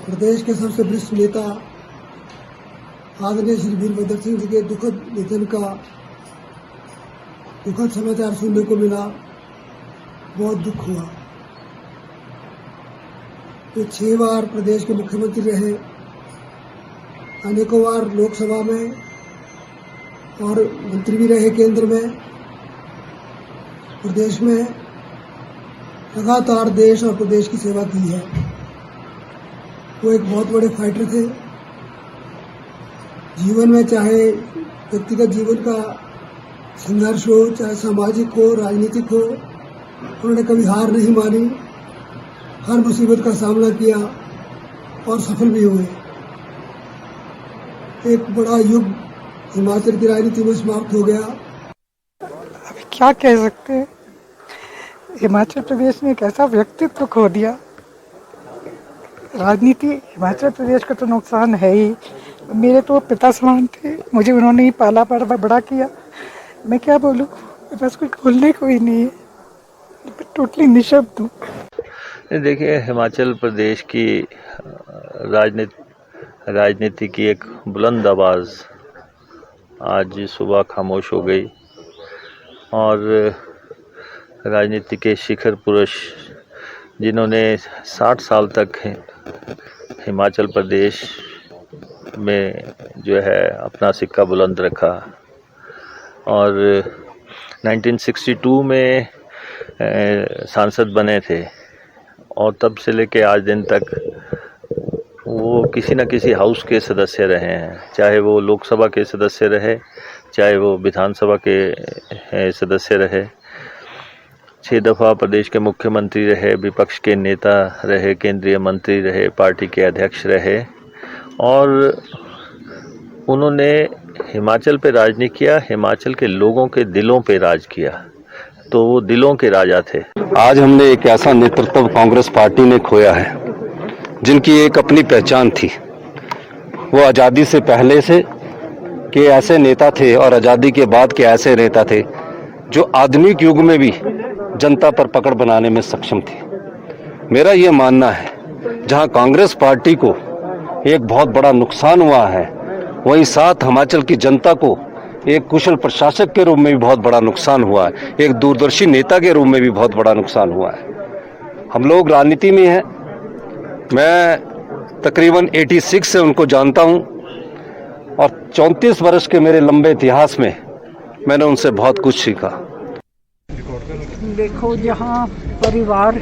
प्रदेश के सबसे वरिष्ठ नेता आदरणीय श्री वीरभद्र सिंह जी के दुखद निधन का दुखद समाचार सुनने को मिला। बहुत दुख हुआ। वे 6 बार प्रदेश के मुख्यमंत्री रहे, अनेकों बार लोकसभा में और मंत्री भी रहे केंद्र में। प्रदेश में लगातार देश और प्रदेश की सेवा की है। वो एक बहुत बड़े फाइटर थे। जीवन में चाहे व्यक्तिगत जीवन का संघर्ष हो, चाहे सामाजिक हो, राजनीतिक हो, उन्होंने कभी हार नहीं मानी। हर मुसीबत का सामना किया और सफल भी हुए। एक बड़ा युग हिमाचल की राजनीति में समाप्त हो गया। अभी क्या कह सकते हैं, हिमाचल प्रदेश ने एक ऐसा व्यक्तित्व खो दिया। राजनीति हिमाचल प्रदेश का तो नुकसान है ही। मेरे तो पिता समान थे, मुझे उन्होंने ही पाला बड़ा किया। मैं क्या बोलूँ, मेरे पास कुछ बोलने को ही नहीं है। मैं टोटली निशब्द हूँ। देखिए, हिमाचल प्रदेश की राजनीति की एक बुलंद आवाज़ आज सुबह खामोश हो गई और राजनीति के शिखर पुरुष जिन्होंने 60 साल तक हिमाचल प्रदेश में जो है अपना सिक्का बुलंद रखा और 1962 में सांसद बने थे और तब से लेके आज दिन तक वो किसी न किसी हाउस के सदस्य रहे हैं। चाहे वो लोकसभा के सदस्य रहे, चाहे वो विधानसभा के सदस्य रहे। 6 दफ़ा प्रदेश के मुख्यमंत्री रहे, विपक्ष के नेता रहे, केंद्रीय मंत्री रहे, पार्टी के अध्यक्ष रहे और उन्होंने हिमाचल पे राज नहीं किया, हिमाचल के लोगों के दिलों पे राज किया। तो वो दिलों के राजा थे। आज हमने एक ऐसा नेतृत्व कांग्रेस पार्टी ने खोया है जिनकी एक अपनी पहचान थी। वो आज़ादी से पहले से के ऐसे नेता थे और आज़ादी के बाद के ऐसे नेता थे जो आधुनिक युग में भी जनता पर पकड़ बनाने में सक्षम थे। मेरा ये मानना है, जहां कांग्रेस पार्टी को एक बहुत बड़ा नुकसान हुआ है, वहीं साथ हिमाचल की जनता को एक कुशल प्रशासक के रूप में भी बहुत बड़ा नुकसान हुआ है, एक दूरदर्शी नेता के रूप में भी बहुत बड़ा नुकसान हुआ है। हम लोग राजनीति में हैं। मैं तकरीबन 86 से उनको जानता हूं और 34 वर्ष के मेरे लंबे इतिहास में मैंने उनसे बहुत कुछ सीखा। देखो, जहाँ परिवार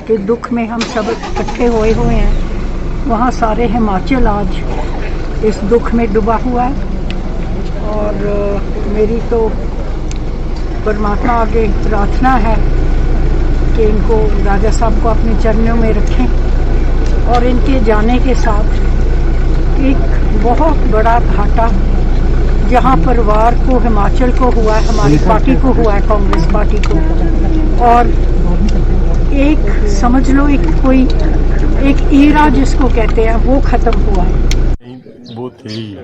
के दुख में हम सब इकट्ठे हुए हैं, वहाँ सारे हिमाचल आज इस दुख में डूबा हुआ है। और मेरी तो परमात्मा आगे प्रार्थना है कि इनको, राजा साहब को अपने चरणों में रखें और इनके जाने के साथ एक बहुत बड़ा घाटा जहाँ परिवार को, हिमाचल को हुआ है, हमारी पार्टी को हुआ है, कांग्रेस पार्टी को, और एक समझ लो एक ईरा जिसको कहते हैं वो खत्म हुआ है। वो थे ही,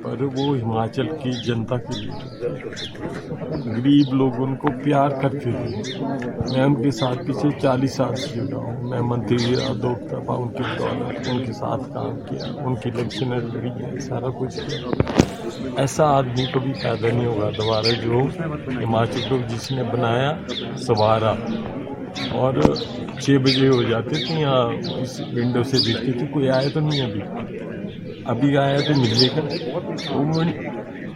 पर वो हिमाचल की जनता के लिए गरीब लोग उनको प्यार करते थे। मैं उनके साथ पिछले 40 साल से जुड़ा हूँ। मैं मंत्री रहा 2 दफा, उनके दौलत उनके साथ काम किया, उनकी इलेक्शन लड़ी है, सारा कुछ किया। ऐसा आदमी कभी पैदा नहीं होगा दोबारा जो हिमाचल को जिसने बनाया, संवारा। और 6 बजे हो जाते थे, यहाँ इस विंडो से दिखती थी, कोई आया तो नहीं अभी आया तो मिलने का।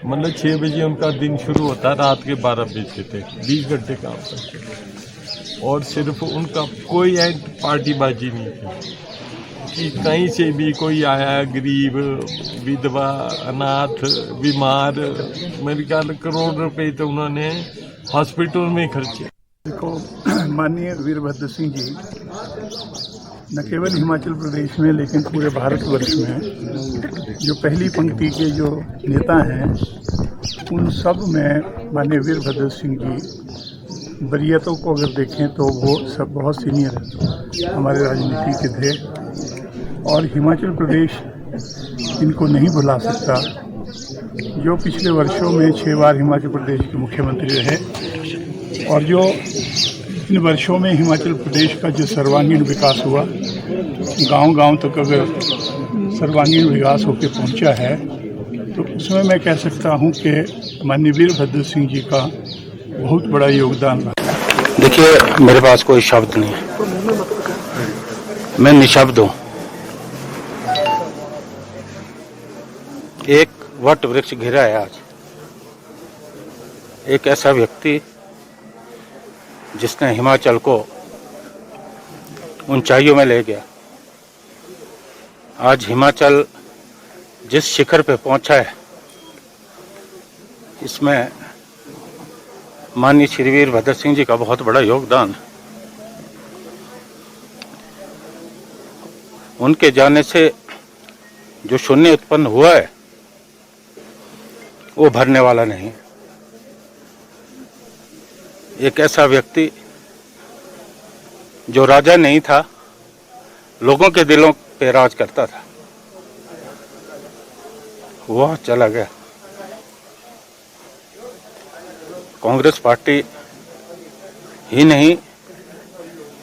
मतलब 6 बजे उनका दिन शुरू होता, रात के 12 बजे थे, 20 घंटे काम करते और सिर्फ उनका कोई पार्टीबाजी नहीं थी कि कहीं से भी कोई आया, गरीब, विधवा, अनाथ, बीमार, मेरे ख्याल करोड़ रुपए तो उन्होंने हॉस्पिटल में खर्चे। देखो, माननीय वीरभद्र सिंह जी न केवल हिमाचल प्रदेश में लेकिन पूरे भारतवर्ष में जो पहली पंक्ति के जो नेता हैं, उन सब में माननीय वीरभद्र सिंह जी वरीयतों को अगर देखें तो वो सब बहुत सीनियर हमारे राजनीति के थे और हिमाचल प्रदेश इनको नहीं भुला सकता। जो पिछले वर्षों में 6 बार हिमाचल प्रदेश के मुख्यमंत्री रहे और जो इन वर्षों में हिमाचल प्रदेश का जो सर्वांगीण विकास हुआ गांव-गांव तक अगर सर्वांगीण विकास होकर पहुंचा है तो उसमें मैं कह सकता हूं कि माननीय वीरभद्र सिंह जी का बहुत बड़ा योगदान रहा। देखिए, मेरे पास कोई शब्द नहीं है, मैं निशब्द हूँ। एक वट वृक्ष घिरा है आज, एक ऐसा व्यक्ति जिसने हिमाचल को ऊंचाइयों में ले गया। आज हिमाचल जिस शिखर पे पहुंचा है, इसमें माननीय श्री वीरभद्र सिंह जी का बहुत बड़ा योगदान है। उनके जाने से जो शून्य उत्पन्न हुआ है वो भरने वाला नहीं। एक ऐसा व्यक्ति जो राजा नहीं था, लोगों के दिलों पे राज करता था, वह चला गया। कांग्रेस पार्टी ही नहीं,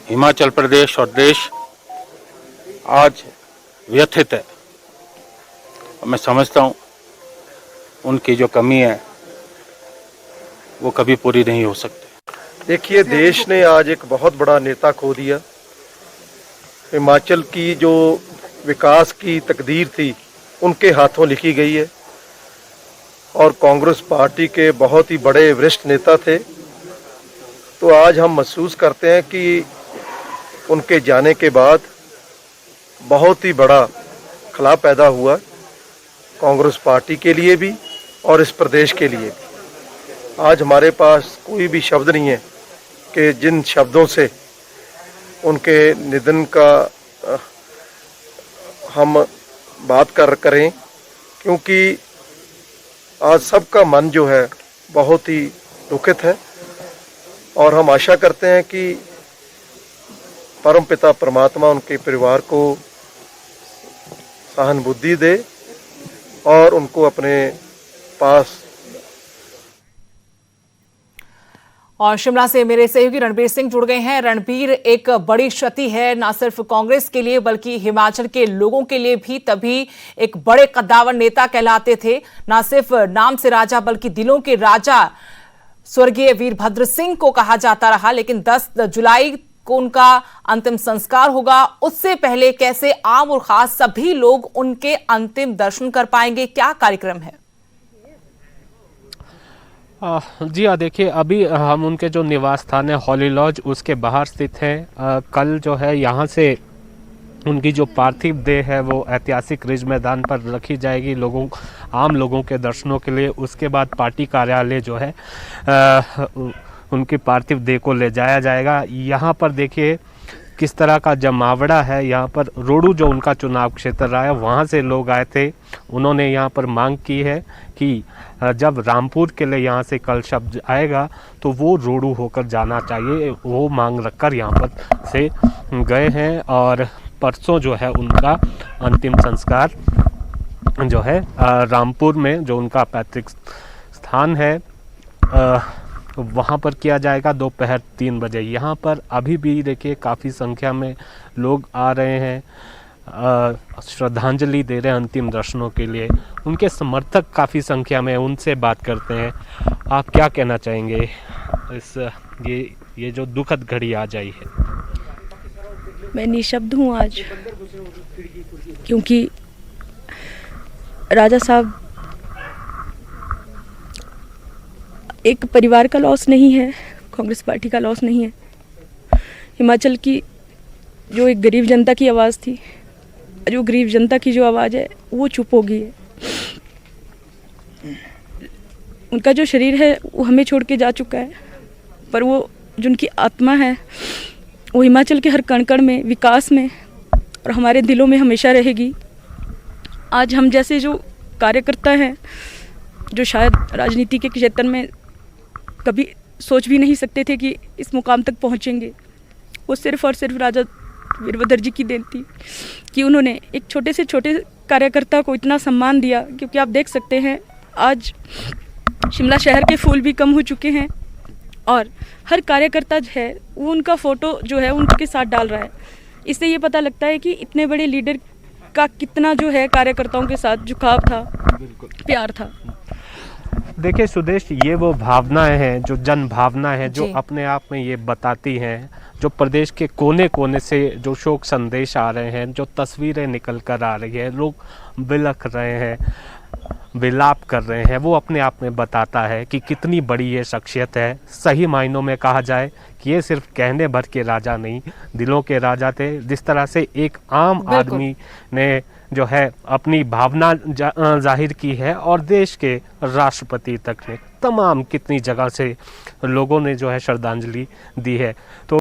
हिमाचल प्रदेश और देश आज व्यथित है। मैं समझता हूं उनकी जो कमी है वो कभी पूरी नहीं हो सकती। देखिए, देश ने आज एक बहुत बड़ा नेता खो दिया। हिमाचल की जो विकास की तकदीर थी उनके हाथों लिखी गई है और कांग्रेस पार्टी के बहुत ही बड़े वरिष्ठ नेता थे। तो आज हम महसूस करते हैं कि उनके जाने के बाद बहुत ही बड़ा खला पैदा हुआ कांग्रेस पार्टी के लिए भी और इस प्रदेश के लिए भी। आज हमारे पास कोई भी शब्द नहीं है कि जिन शब्दों से उनके निधन का हम बात करें, क्योंकि आज सबका मन जो है बहुत ही दुखित है और हम आशा करते हैं कि परमपिता परमात्मा उनके परिवार को सहानुभूति दे और उनको अपने पास। और शिमला से मेरे सहयोगी रणबीर सिंह जुड़ गए हैं। रणबीर, एक बड़ी क्षति है ना सिर्फ कांग्रेस के लिए बल्कि हिमाचल के लोगों के लिए भी। तभी एक बड़े कद्दावर नेता कहलाते थे, ना सिर्फ नाम से राजा बल्कि दिलों के राजा स्वर्गीय वीरभद्र सिंह को कहा जाता रहा। लेकिन 10 जुलाई को उनका अंतिम संस्कार होगा, उससे पहले कैसे आम और खास सभी लोग उनके अंतिम दर्शन कर पाएंगे, क्या कार्यक्रम है? जी हाँ, देखिए अभी हम उनके जो निवास स्थान है हॉली लॉज उसके बाहर स्थित हैं। कल जो है यहाँ से उनकी जो पार्थिव देह है वो ऐतिहासिक रिज मैदान पर रखी जाएगी आम लोगों के दर्शनों के लिए। उसके बाद पार्टी कार्यालय जो है उनकी पार्थिव देह को ले जाया जाएगा। यहाँ पर देखिए किस तरह का जमावड़ा है। यहाँ पर रोडू जो उनका चुनाव क्षेत्र रहा है वहाँ से लोग आए थे। उन्होंने यहाँ पर मांग की है कि जब रामपुर के लिए यहाँ से कल शब्द आएगा तो वो रोडू होकर जाना चाहिए। वो मांग रखकर यहाँ पर से गए हैं और परसों जो है उनका अंतिम संस्कार जो है रामपुर में जो उनका पैतृक स्थान है वहाँ पर किया जाएगा दोपहर 3 बजे। यहाँ पर अभी भी देखिए काफ़ी संख्या में लोग आ रहे हैं, श्रद्धांजलि दे रहे हैं अंतिम दर्शनों के लिए। उनके समर्थक काफ़ी संख्या में, उनसे बात करते हैं। आप क्या कहना चाहेंगे इस ये जो दुखद घड़ी आ जाई है? मैं निशब्द हूँ आज, क्योंकि राजा साहब एक परिवार का लॉस नहीं है, कांग्रेस पार्टी का लॉस नहीं है। हिमाचल की जो एक गरीब जनता की आवाज़ थी, जो गरीब जनता की जो आवाज़ है वो चुप हो गई है। उनका जो शरीर है वो हमें छोड़ के जा चुका है, पर वो जो उनकी आत्मा है वो हिमाचल के हर कण कण में, विकास में और हमारे दिलों में हमेशा रहेगी। आज हम जैसे जो कार्यकर्ता हैं, जो शायद राजनीति के क्षेत्र में कभी सोच भी नहीं सकते थे कि इस मुकाम तक पहुंचेंगे, वो सिर्फ और सिर्फ राजा वीरभद्र जी की देन थी कि उन्होंने एक छोटे से छोटे कार्यकर्ता को इतना सम्मान दिया। क्योंकि आप देख सकते हैं आज शिमला शहर के फूल भी कम हो चुके हैं और हर कार्यकर्ता जो है वो उनका फ़ोटो जो है उनके साथ डाल रहा है। इससे ये पता लगता है कि इतने बड़े लीडर का कितना जो है कार्यकर्ताओं के साथ झुकाव था, प्यार था। देखिए सुदेश, ये वो भावनाएं हैं, जो जन भावना है, जो जी। अपने आप में ये बताती हैं, जो प्रदेश के कोने कोने से जो शोक संदेश आ रहे हैं, जो तस्वीरें निकल कर आ रही है, लोग बिलख रहे हैं, विलाप कर रहे हैं, वो अपने आप में बताता है कि कितनी बड़ी ये शख्सियत है। सही मायनों में कहा जाए कि ये सिर्फ कहने भर के राजा नहीं, दिलों के राजा थे। जिस तरह से एक आम आदमी ने जो है अपनी भावना जाहिर की है और देश के राष्ट्रपति तक ने तमाम कितनी जगह से लोगों ने जो है श्रद्धांजलि दी है। तो